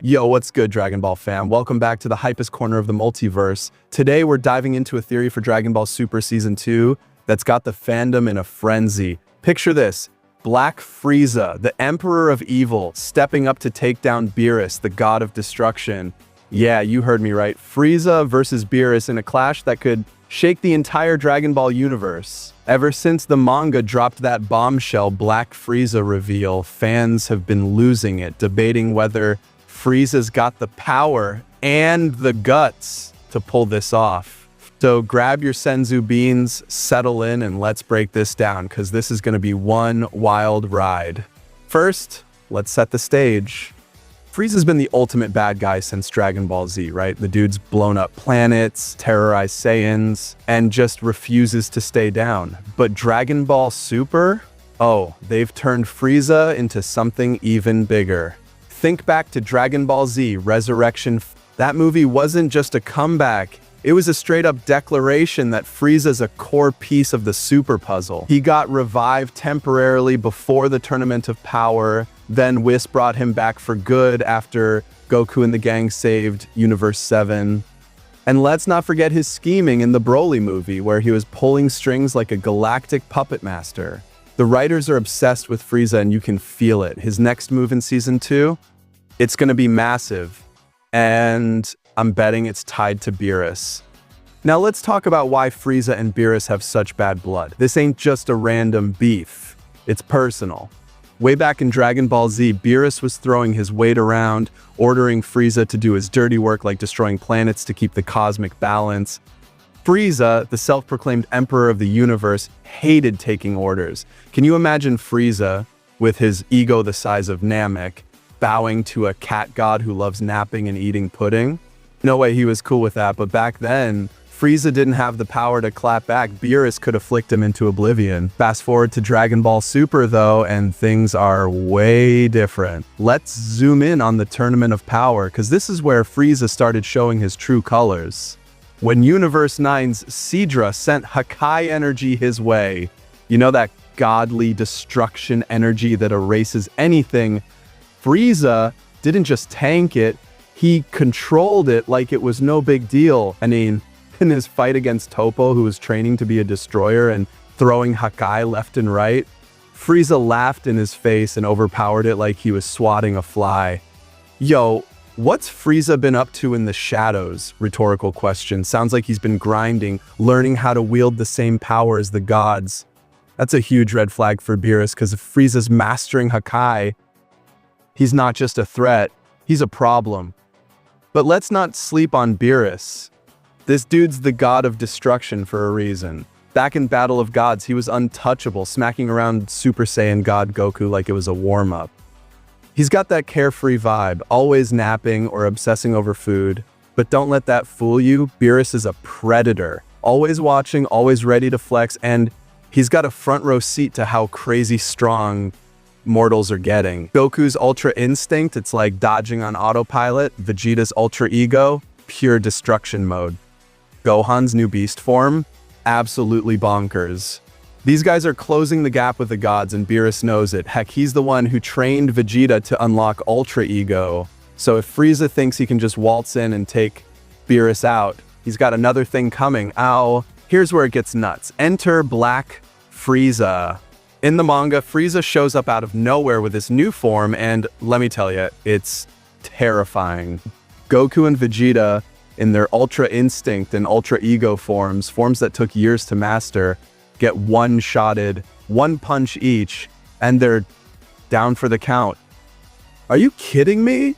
Yo, what's good, Dragon Ball fam? Welcome back to the hypest corner of the multiverse. Today, we're diving into a theory for Dragon Ball Super Season 2 that's got the fandom in a frenzy. Picture this: Black Frieza, the Emperor of Evil, stepping up to take down Beerus, the God of Destruction. Yeah, you heard me right. Frieza versus Beerus in a clash that could shake the entire Dragon Ball universe. Ever since the manga dropped that bombshell Black Frieza reveal, fans have been losing it, debating whether Frieza's got the power and the guts to pull this off. So grab your Senzu beans, settle in, and let's break this down, because this is going to be one wild ride. First, let's set the stage. Frieza's been the ultimate bad guy since Dragon Ball Z, right? The dude's blown up planets, terrorized Saiyans, and just refuses to stay down. But Dragon Ball Super? Oh, they've turned Frieza into something even bigger. Think back to Dragon Ball Z Resurrection. That movie wasn't just a comeback. It was a straight-up declaration that Frieza's a core piece of the Super puzzle. He got revived temporarily before the Tournament of Power, then Whis brought him back for good after Goku and the gang saved Universe 7. And let's not forget his scheming in the Broly movie, where he was pulling strings like a galactic puppet master. The writers are obsessed with Frieza, and you can feel it. His next move in Season 2? It's gonna be massive. And I'm betting it's tied to Beerus. Now let's talk about why Frieza and Beerus have such bad blood. This ain't just a random beef. It's personal. Way back in Dragon Ball Z, Beerus was throwing his weight around, ordering Frieza to do his dirty work like destroying planets to keep the cosmic balance. Frieza, the self-proclaimed emperor of the universe, hated taking orders. Can you imagine Frieza, with his ego the size of Namek, bowing to a cat god who loves napping and eating pudding? No way he was cool with that, but back then, Frieza didn't have the power to clap back. Beerus could have flicked him into oblivion. Fast forward to Dragon Ball Super though, and things are way different. Let's zoom in on the Tournament of Power, because this is where Frieza started showing his true colors. When Universe 9's Sidra sent Hakai energy his way, you know, that godly destruction energy that erases anything, Frieza didn't just tank it, he controlled it like it was no big deal. I mean, in his fight against Toppo, who was training to be a destroyer and throwing Hakai left and right, Frieza laughed in his face and overpowered it like he was swatting a fly. Yo, what's Frieza been up to in the shadows? Rhetorical question. Sounds like he's been grinding, learning how to wield the same power as the gods. That's a huge red flag for Beerus, because if Frieza's mastering Hakai, he's not just a threat, he's a problem. But let's not sleep on Beerus. This dude's the god of destruction for a reason. Back in Battle of Gods, he was untouchable, smacking around Super Saiyan God Goku like it was a warm-up. He's got that carefree vibe, always napping or obsessing over food. But don't let that fool you. Beerus is a predator, always watching, always ready to flex, and he's got a front row seat to how crazy strong mortals are getting. Goku's Ultra Instinct, it's like dodging on autopilot. Vegeta's Ultra Ego, pure destruction mode. Gohan's new beast form, absolutely bonkers. These guys are closing the gap with the gods, and Beerus knows it. Heck, he's the one who trained Vegeta to unlock Ultra Ego. So if Frieza thinks he can just waltz in and take Beerus out, he's got another thing coming. Ow. Here's where it gets nuts. Enter Black Frieza. In the manga, Frieza shows up out of nowhere with his new form, and let me tell you, it's terrifying. Goku and Vegeta, in their Ultra Instinct and Ultra Ego forms that took years to master, get one-shotted, one punch each, and they're down for the count. Are you kidding me?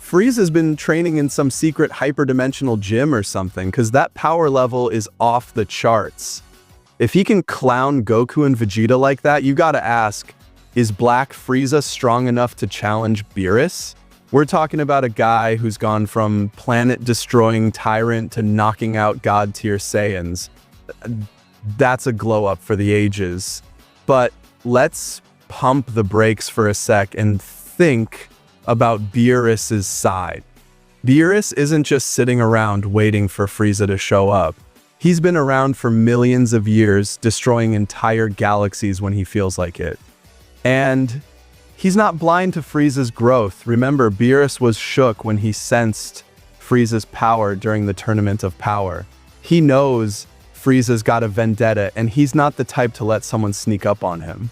Frieza's been training in some secret hyperdimensional gym or something, because that power level is off the charts. If he can clown Goku and Vegeta like that, you gotta ask, is Black Frieza strong enough to challenge Beerus? We're talking about a guy who's gone from planet-destroying tyrant to knocking out god-tier Saiyans. That's a glow-up for the ages. But let's pump the brakes for a sec and think about Beerus's side. Beerus isn't just sitting around waiting for Frieza to show up. He's been around for millions of years, destroying entire galaxies when he feels like it. And He's not blind to Frieza's growth. Remember, Beerus was shook when he sensed Frieza's power during the Tournament of Power. He knows Frieza's got a vendetta, and he's not the type to let someone sneak up on him.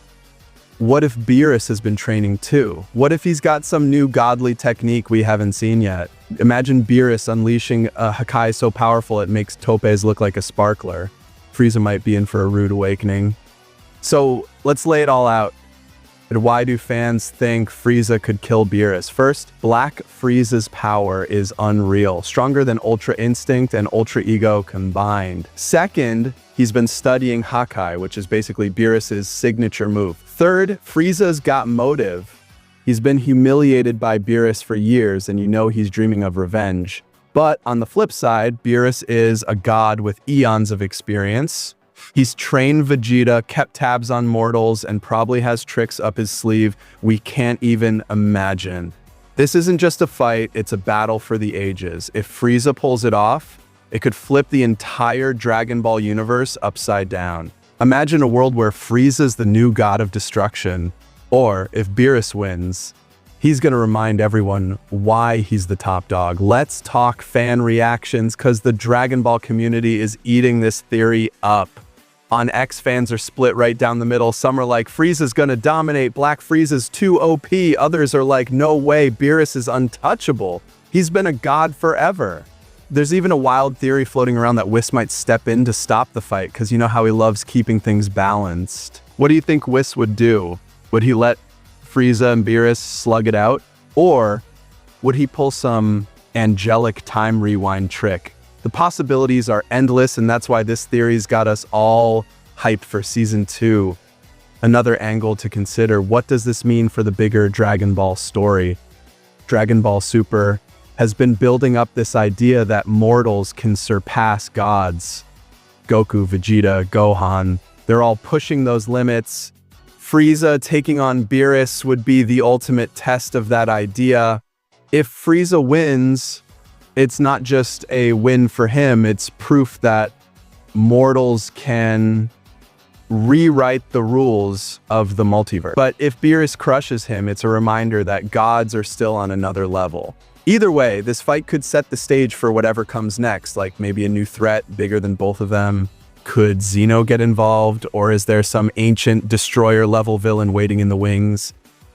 What if Beerus has been training too? What if he's got some new godly technique we haven't seen yet? Imagine Beerus unleashing a Hakai so powerful it makes Topes look like a sparkler. Frieza might be in for a rude awakening. So let's lay it all out. But why do fans think Frieza could kill Beerus? First, Black Frieza's power is unreal, stronger than Ultra Instinct and Ultra Ego combined. Second, he's been studying Hakai, which is basically Beerus's signature move. Third, Frieza's got motive. He's been humiliated by Beerus for years, and you know he's dreaming of revenge. But on the flip side, Beerus is a god with eons of experience. He's trained Vegeta, kept tabs on mortals, and probably has tricks up his sleeve we can't even imagine. This isn't just a fight, it's a battle for the ages. If Frieza pulls it off, it could flip the entire Dragon Ball universe upside down. Imagine a world where Frieza's the new god of destruction. Or, if Beerus wins, he's gonna remind everyone why he's the top dog. Let's talk fan reactions, cause the Dragon Ball community is eating this theory up. On X, fans are split right down the middle. Some are like, Frieza's gonna dominate, Black Frieza's too OP. Others are like, no way, Beerus is untouchable. He's been a god forever. There's even a wild theory floating around that Whis might step in to stop the fight, because you know how he loves keeping things balanced. What do you think Whis would do? Would he let Frieza and Beerus slug it out? Or would he pull some angelic time rewind trick? The possibilities are endless, and that's why this theory's got us all hyped for Season 2. Another angle to consider, what does this mean for the bigger Dragon Ball story? Dragon Ball Super has been building up this idea that mortals can surpass gods. Goku, Vegeta, Gohan, they're all pushing those limits. Frieza taking on Beerus would be the ultimate test of that idea. If Frieza wins, it's not just a win for him, it's proof that mortals can rewrite the rules of the multiverse. But if Beerus crushes him, it's a reminder that gods are still on another level. Either way, this fight could set the stage for whatever comes next, like maybe a new threat bigger than both of them. Could Xeno get involved, or is there some ancient destroyer-level villain waiting in the wings?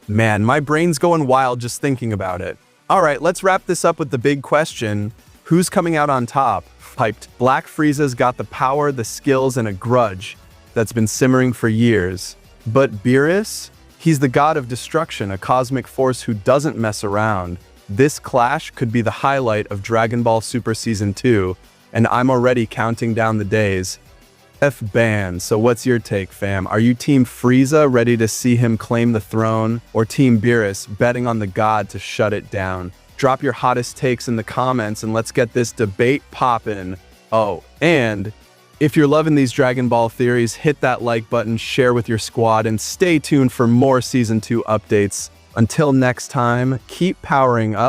Man, my brain's going wild just thinking about it. All right, let's wrap this up with the big question. Who's coming out on top? Hyped. Black Frieza's got the power, the skills, and a grudge that's been simmering for years. But Beerus? He's the god of destruction, a cosmic force who doesn't mess around. This clash could be the highlight of Dragon Ball Super Season 2, and I'm already counting down the days. F-ban, so what's your take, fam? Are you Team Frieza, ready to see him claim the throne? Or Team Beerus, betting on the god to shut it down? Drop your hottest takes in the comments and let's get this debate poppin'. Oh, and if you're loving these Dragon Ball theories, hit that like button, share with your squad, and stay tuned for more Season 2 updates. Until next time, keep powering up.